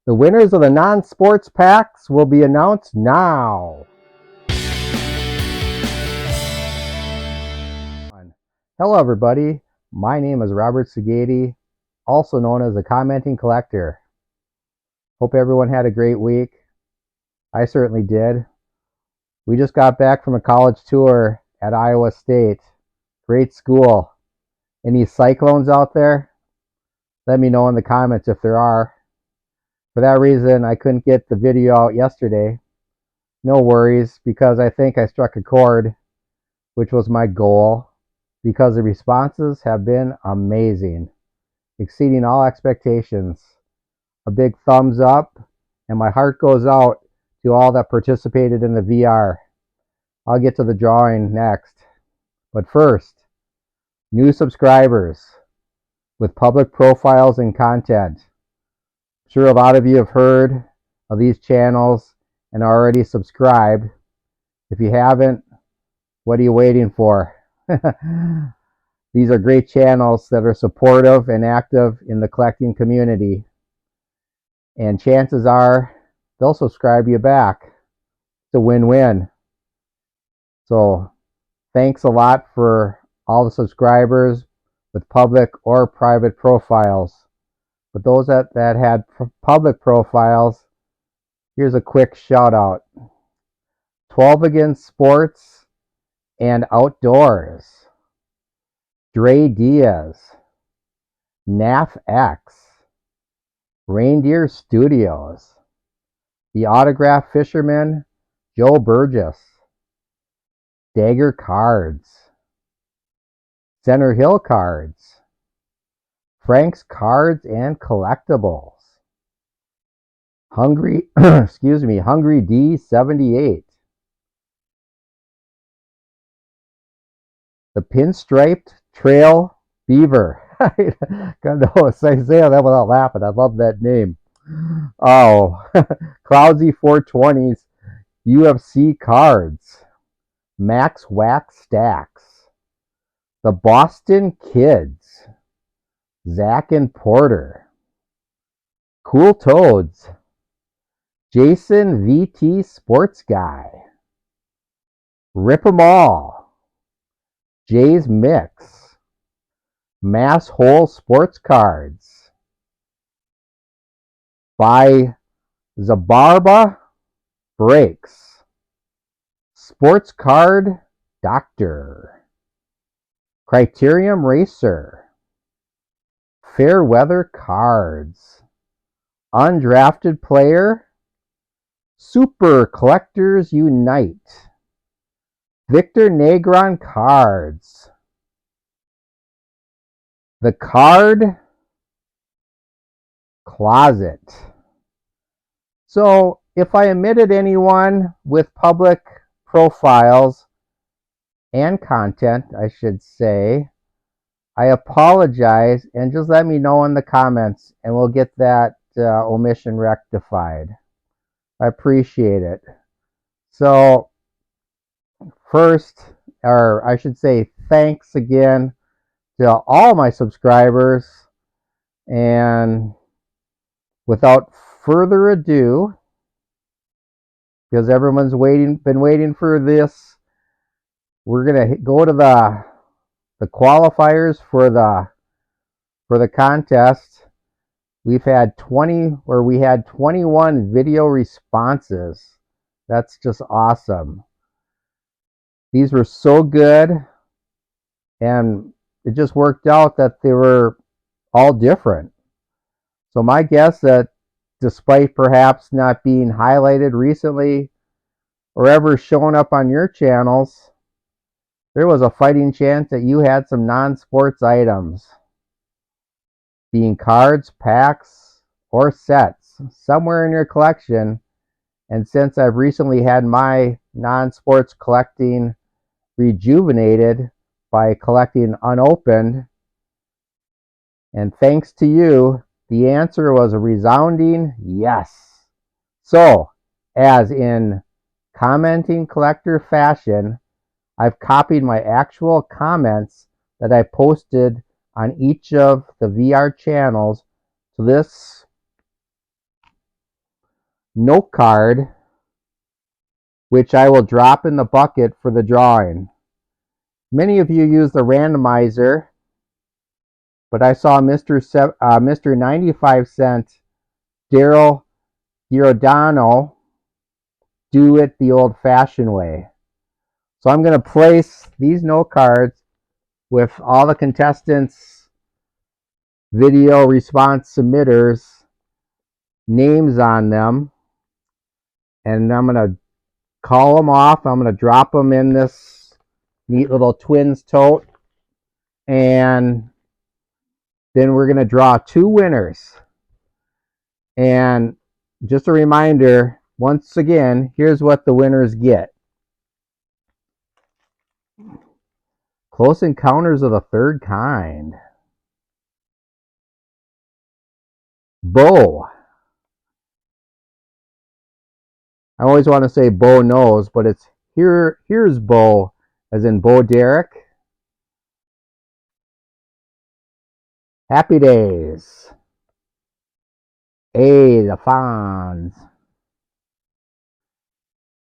The winners of the non-sports packs will be announced now. Hello everybody, my name is Robert Segati, also known as the Commenting Collector. Hope everyone had a great week. I certainly did. We just got back from a college tour at Iowa State. Great school. Any Cyclones out there? Let me know in the comments if there are. For that reason, I couldn't get the video out yesterday. No worries, because I think I struck a chord, which was my goal, because the responses have been amazing, exceeding all expectations. A big thumbs up, and my heart goes out to all that participated in the VR. I'll get to the drawing next. But first, new subscribers with public profiles and content. I'm sure a lot of you have heard of these channels and are already subscribed. If you haven't, what are you waiting for? These are great channels that are supportive and active in the collecting community. And chances are they'll subscribe you back. It's a win-win. So thanks a lot for all the subscribers with public or private profiles. But those that had public profiles, here's a quick shout out. 12 Against Sports and Outdoors, Dre Diaz, NAF X, Reindeer Studios, The Autograph Fisherman, Joe Burgess, Dagger Cards, Center Hill Cards, Frank's Cards and Collectibles, Hungry D78, the Pinstriped Trail Beaver. God knows, I say that without laughing. I love that name. Oh, Cloudsy 420s, UFC Cards, Max Wax Stacks, the Boston Kids, Zach and Porter, Cool Toads, Jason VT Sports Guy, Rip 'em All, Jay's Mix, Mass Hole Sports Cards, by Zabarba Breaks, Sports Card Doctor, Criterium Racer, Fairweather Cards, Undrafted Player, Super Collectors Unite, Victor Negron Cards, The Card Closet. So if I omitted anyone with public profiles and content, I should say, I apologize, and just let me know in the comments and we'll get that omission rectified. I appreciate it. So first, or I should say thanks again to all my subscribers, and without further ado, because everyone's been waiting for this, we're gonna go to the qualifiers for the contest. We had 21 video responses. That's just awesome. These were so good, and it just worked out that they were all different. So my guess that despite perhaps not being highlighted recently or ever showing up on your channels, there was a fighting chance that you had some non-sports items, being cards, packs, or sets, somewhere in your collection. And since I've recently had my non-sports collecting rejuvenated by collecting unopened, and thanks to you, the answer was a resounding yes. So, as in commenting collector fashion, I've copied my actual comments that I posted on each of the VR channels to this note card, which I will drop in the bucket for the drawing. Many of you use the randomizer, but I saw Mr. 95 Cent Daryl Giordano do it the old-fashioned way. So I'm going to place these note cards with all the contestants' video response submitters' names on them, and I'm going to call them off. I'm going to drop them in this neat little twins tote, and then we're going to draw 2 winners. And just a reminder, once again, here's what the winners get. Close Encounters of the Third Kind. Bo. I always want to say Bo knows, but it's here's Bo, as in Bo Derek. Happy Days. The Fonz.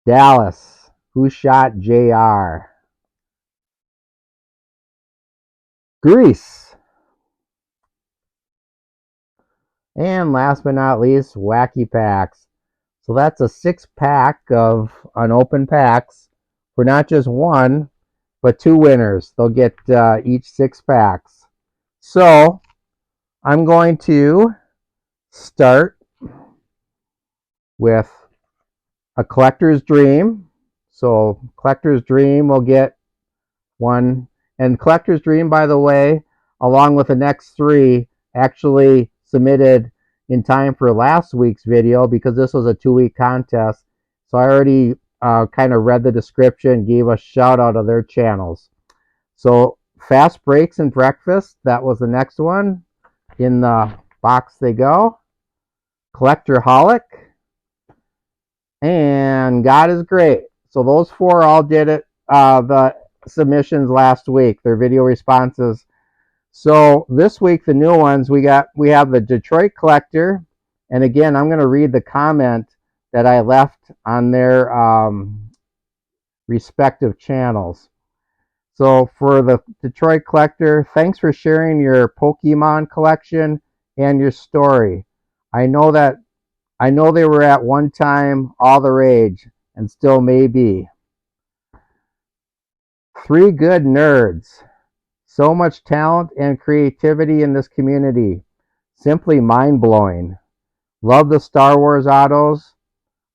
Dallas. Who Shot JR? Grease. And last but not least, Wacky Packs. So that's a 6-pack of unopened packs for not just 1, but 2 winners. They'll get each 6 packs. So I'm going to start with a Collector's Dream. So Collector's Dream will get 1. And Collector's Dream, by the way, along with the next 3, actually submitted in time for last week's video because this was a 2-week contest. So I already kind of read the description, gave a shout out of their channels. So Fast Breaks and Breakfast, that was the next one. In the box they go. Collectorholic. And God is Great. So those 4 all did it, the submissions last week, their video responses. So this week, the new ones, we have the Detroit Collector. And again, I'm going to read the comment that I left on their respective channels. So for the Detroit Collector, thanks for sharing your Pokemon collection and your story. I know they were at one time all the rage and still may be. 3 Good Nerds. So much talent and creativity in this community. Simply mind-blowing. Love the Star Wars autos.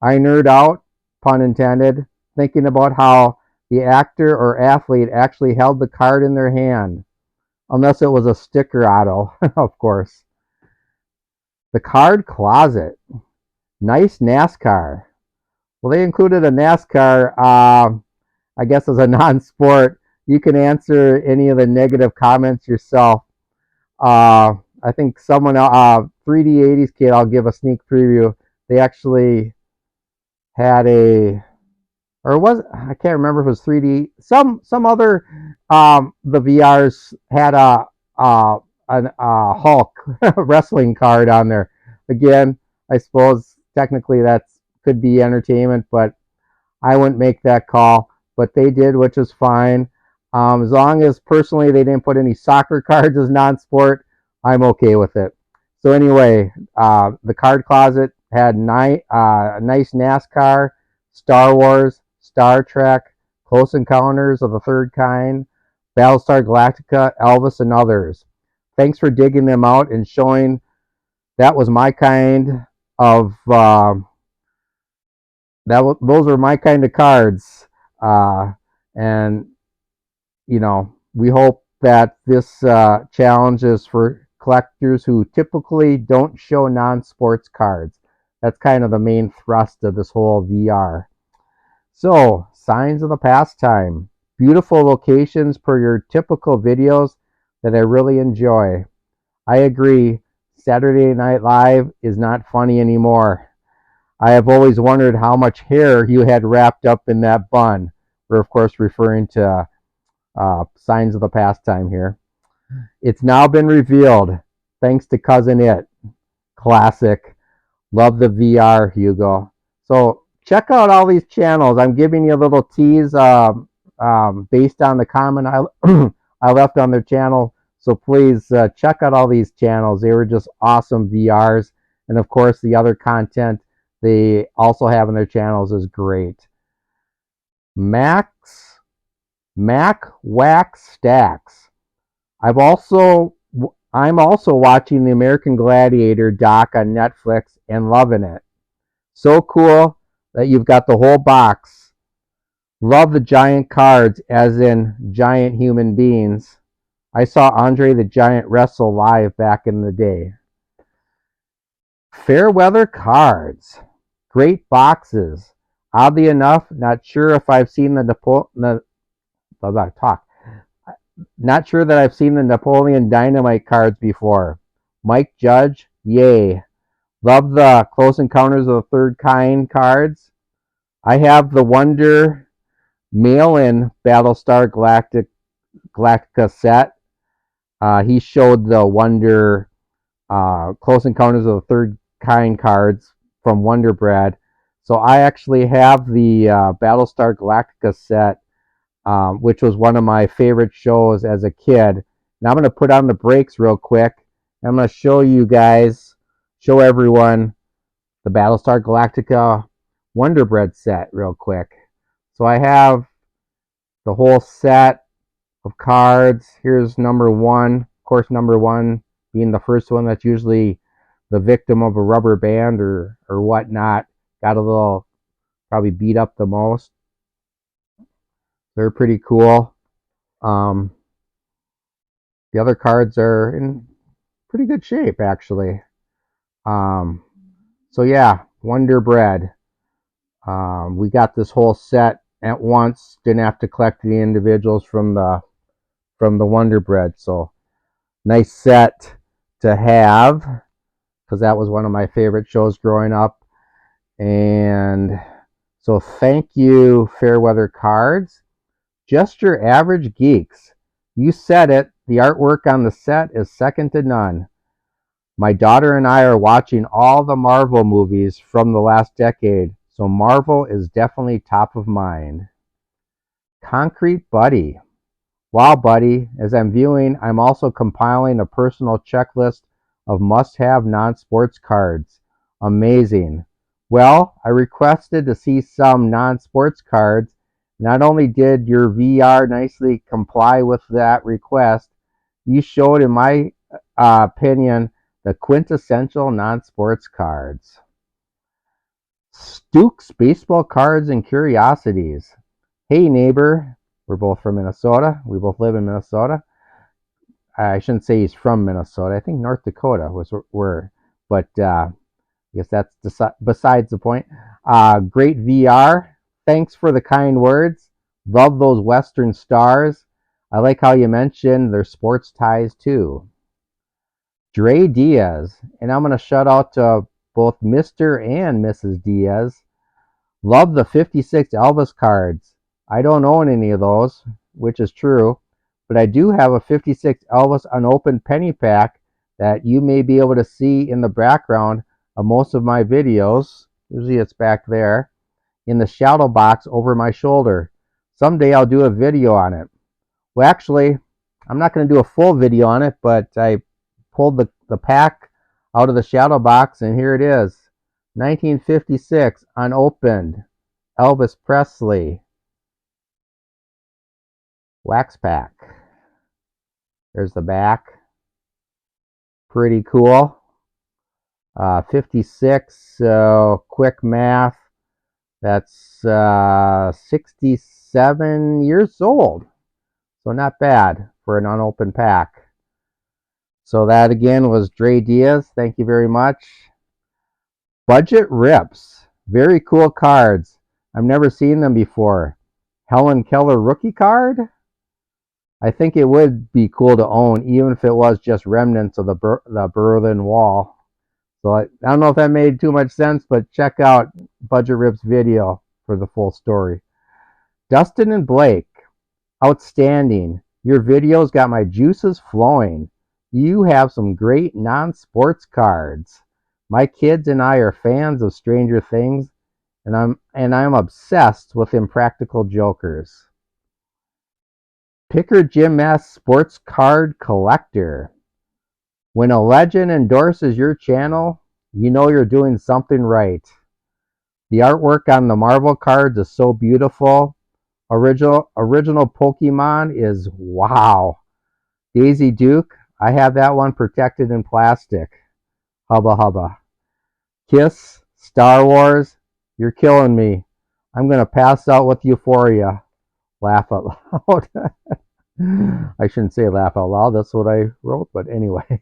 I nerd out, pun intended, thinking about how the actor or athlete actually held the card in their hand. Unless it was a sticker auto, of course. The Card Closet. Nice NASCAR. Well, they included a NASCAR, I guess as a non-sport. You can answer any of the negative comments yourself. I think someone, 3D80s Kid, I'll give a sneak preview. They actually had I can't remember if it was 3D. Some other, the VRs had a Hulk wrestling card on there. Again, I suppose technically that could be entertainment, but I wouldn't make that call. But they did, which is fine. As long as personally they didn't put any soccer cards as non-sport, I'm okay with it. So anyway, the Card Closet had nice NASCAR, Star Wars, Star Trek, Close Encounters of the Third Kind, Battlestar Galactica, Elvis, and others. Thanks for digging them out and showing that was my kind of those were my kind of cards. And you know, we hope that this challenge is for collectors who typically don't show non-sports cards. That's kind of the main thrust of this whole VR. So, Signs of the Pastime. Beautiful locations per your typical videos that I really enjoy. I agree, Saturday Night Live is not funny anymore. I have always wondered how much hair you had wrapped up in that bun. We're, of course, referring to Signs of the Pastime here. It's now been revealed, thanks to Cousin It. Classic. Love the VR, Hugo. So check out all these channels. I'm giving you a little tease based on the comment I left on their channel. So please check out all these channels. They were just awesome VRs. And of course, the other content they also have on their channels is great. Mac Wax Stacks. I'm also watching the American Gladiator doc on Netflix and loving it. So cool that you've got the whole box. Love the giant cards, as in giant human beings. I saw Andre the Giant wrestle live back in the day. Fairweather Cards. Great boxes. Oddly enough, not sure if I've seen Not sure that I've seen the Napoleon Dynamite cards before. Mike Judge, yay. Love the Close Encounters of the Third Kind cards. I have the Wonder mail-in Battlestar Galactica set. He showed the Wonder Close Encounters of the Third Kind cards from Wonder Bread. So I actually have the Battlestar Galactica set, which was one of my favorite shows as a kid. Now I'm going to put on the brakes real quick. I'm going to show everyone the Battlestar Galactica Wonder Bread set real quick. So I have the whole set of cards. Here's number one. Of course, number one being the first one that's usually the victim of a rubber band or whatnot. Got a little, probably beat up the most. They're pretty cool. The other cards are in pretty good shape, actually. So yeah, Wonder Bread. We got this whole set at once. Didn't have to collect the individuals from the Wonder Bread. So nice set to have, because that was one of my favorite shows growing up. And so thank you, Fairweather Cards. Just your average geeks. You said it. The artwork on the set is second to none. My daughter and I are watching all the Marvel movies from the last decade, so Marvel is definitely top of mind. Concrete Buddy. Wow, buddy, as I'm viewing, I'm also compiling a personal checklist of must-have non-sports cards. Amazing. Well, I requested to see some non-sports cards. Not only did your VR nicely comply with that request, you showed, in my opinion, the quintessential non-sports cards. Stuke's Baseball Cards and Curiosities. Hey, neighbor. We're both from Minnesota. We both live in Minnesota. I shouldn't say he's from Minnesota. I think North Dakota was where, but I guess that's besides the point. Great VR. Thanks for the kind words. Love those Western stars. I like how you mentioned their sports ties too. Dre Diaz. And I'm going to shout out to both Mr. and Mrs. Diaz. Love the 56 Elvis cards. I don't own any of those, which is true, but I do have a 56 Elvis unopened penny pack that you may be able to see in the background of most of my videos. Usually it's back there in the shadow box over my shoulder. Someday I'll do a video on it. Well, actually, I'm not going to do a full video on it, but I pulled the pack out of the shadow box, and here it is. 1956 unopened Elvis Presley wax pack. There's the back. Pretty cool. 56, so quick math. That's 67 years old. So not bad for an unopened pack. So that again was Dre Diaz. Thank you very much. Budget Rips. Very cool cards. I've never seen them before. Helen Keller rookie card. I think it would be cool to own, even if it was just remnants of the Berlin Wall. So I don't know if that made too much sense, but check out Budget Rip's video for the full story. Dustin and Blake. Outstanding. Your videos got my juices flowing. You have some great non-sports cards. My kids and I are fans of Stranger Things, and I'm obsessed with Impractical Jokers. Picker Jim S. Sports Card Collector. When a legend endorses your channel, you know you're doing something right. The artwork on the Marvel cards is so beautiful. Original Pokemon is wow. Daisy Duke, I have that one protected in plastic. Hubba hubba. Kiss, Star Wars, you're killing me. I'm going to pass out with euphoria. Laugh out loud. I shouldn't say laugh out loud. That's what I wrote. But anyway,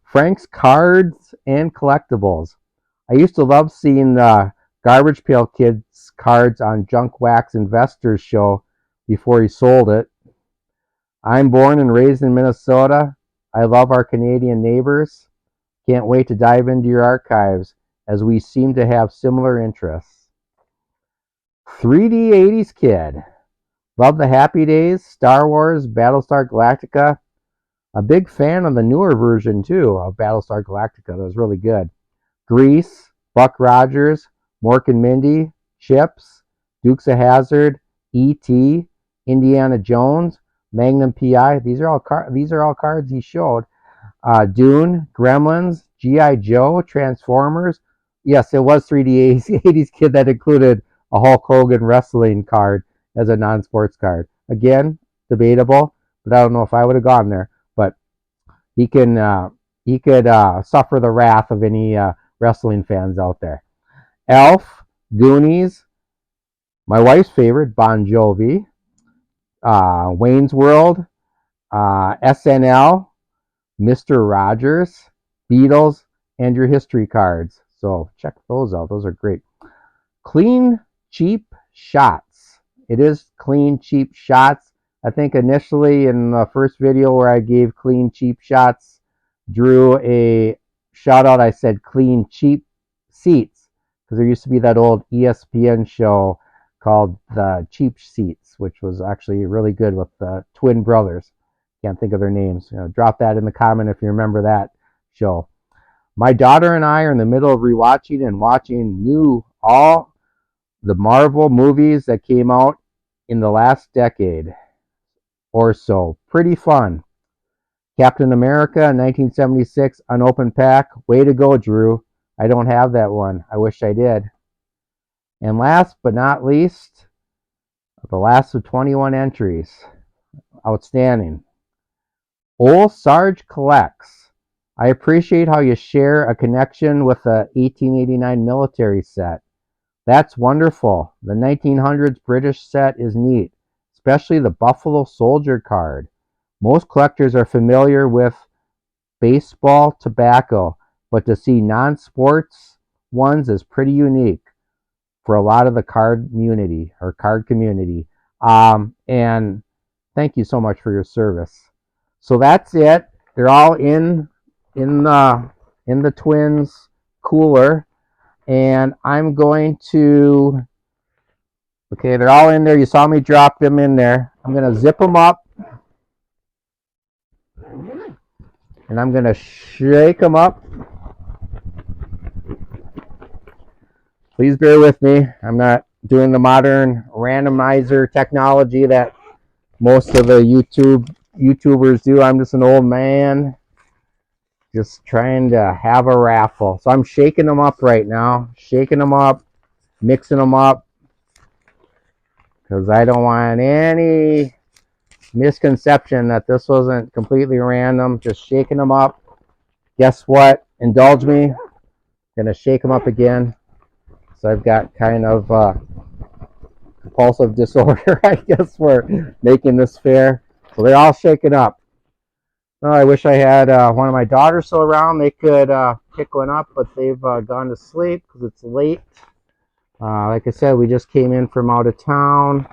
Frank's Cards and Collectibles. I used to love seeing the Garbage Pail Kids cards on Junk Wax Investors show before he sold it. I'm born and raised in Minnesota. I love our Canadian neighbors. Can't wait to dive into your archives as we seem to have similar interests. 3D 80s Kid. Love the Happy Days, Star Wars, Battlestar Galactica. A big fan of the newer version, too, of Battlestar Galactica. That was really good. Grease, Buck Rogers, Mork and Mindy, Chips, Dukes of Hazzard, E.T., Indiana Jones, Magnum P.I. These are all cards he showed. Dune, Gremlins, G.I. Joe, Transformers. Yes, it was 3D 80s Kid that included a Hulk Hogan wrestling card as a non-sports card. Again, debatable, but I don't know if I would have gone there. But he could suffer the wrath of any wrestling fans out there. Elf, Goonies, my wife's favorite, Bon Jovi, Wayne's World, SNL, Mr. Rogers, Beatles, and your history cards. So check those out. Those are great. Clean, cheap shots. It is clean, cheap shots. I think initially in the first video where I gave clean, cheap shots, drew a shout out. I said clean, cheap seats because there used to be that old ESPN show called The Cheap Seats, which was actually really good with the twin brothers. Can't think of their names. Drop that in the comment if you remember that show. My daughter and I are in the middle of rewatching and watching all the Marvel movies that came out in the last decade or so. Pretty fun. Captain America 1976 unopened pack. Way to go, Drew. I don't have that one. I wish I did. And last but not least, the last of 21 entries. Outstanding. Old Sarge Collects. I appreciate how you share a connection with the 1889 military set. That's wonderful. The 1900s British set is neat, especially the Buffalo Soldier card. Most collectors are familiar with baseball tobacco, but to see non-sports ones is pretty unique for a lot of the card community. And thank you so much for your service. So that's it. They're all in the twins cooler, and I'm going to. Okay, they're all in there. You saw me drop them in there. I'm going to zip them up, and I'm going to shake them up. Please bear with me. I'm not doing the modern randomizer technology that most of the YouTubers do. I'm just an old man just trying to have a raffle. So I'm shaking them up right now. Shaking them up, mixing them up, because I don't want any misconception that this wasn't completely random. Just shaking them up. Guess what? Indulge me. I'm going to shake them up again. So I've got kind of compulsive disorder, I guess, for making this fair. So they're all shaken up. Oh, I wish I had one of my daughters still around. They could pick one up, but they've gone to sleep because it's late. Like I said, we just came in from out of town.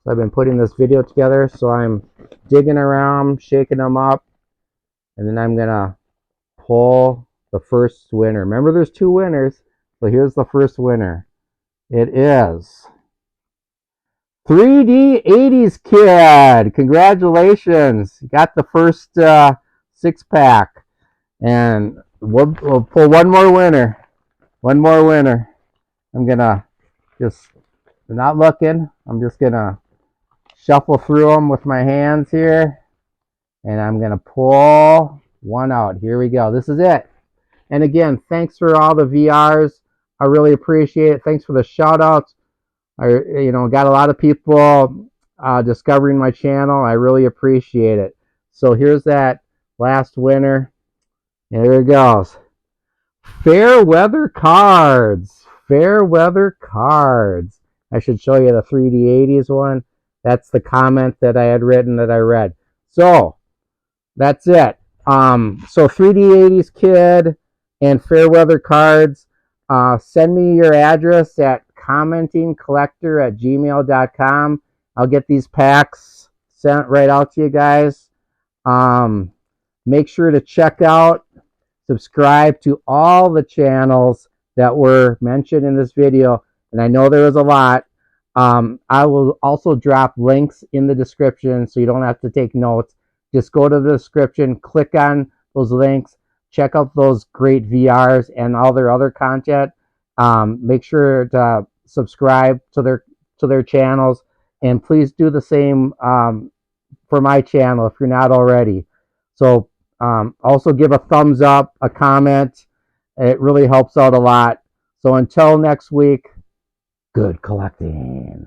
So I've been putting this video together. So I'm digging around, shaking them up, and then I'm going to pull the first winner. Remember, there's two winners. So here's the first winner. It is 3D 80s Kid. Congratulations. You got the first 6-pack. And we'll pull one more winner. One more winner. I'm gonna just not looking. I'm just gonna shuffle through them with my hands here, and I'm gonna pull one out. Here we go. This is it. And again, thanks for all the VRs. I really appreciate it. Thanks for the shout outs. I got a lot of people discovering my channel. I really appreciate it. So here's that last winner. Here it goes. Fair weather cards. Fair weather cards. I should show you the 3D80s one. That's the comment that I had written that I read. So that's it. So 3D80s kid and fair weather cards. Send me your address at commentingcollector@gmail.com. I'll get these packs sent right out to you guys. Make sure to check out, subscribe to all the channels that were mentioned in this video, and I know there was a lot. I will also drop links in the description so you don't have to take notes. Just go to the description, click on those links, check out those great VRs and all their other content. Make sure to subscribe to their channels, and please do the same for my channel if you're not already. So also give a thumbs up, a comment. It really helps out a lot. So until next week, good collecting.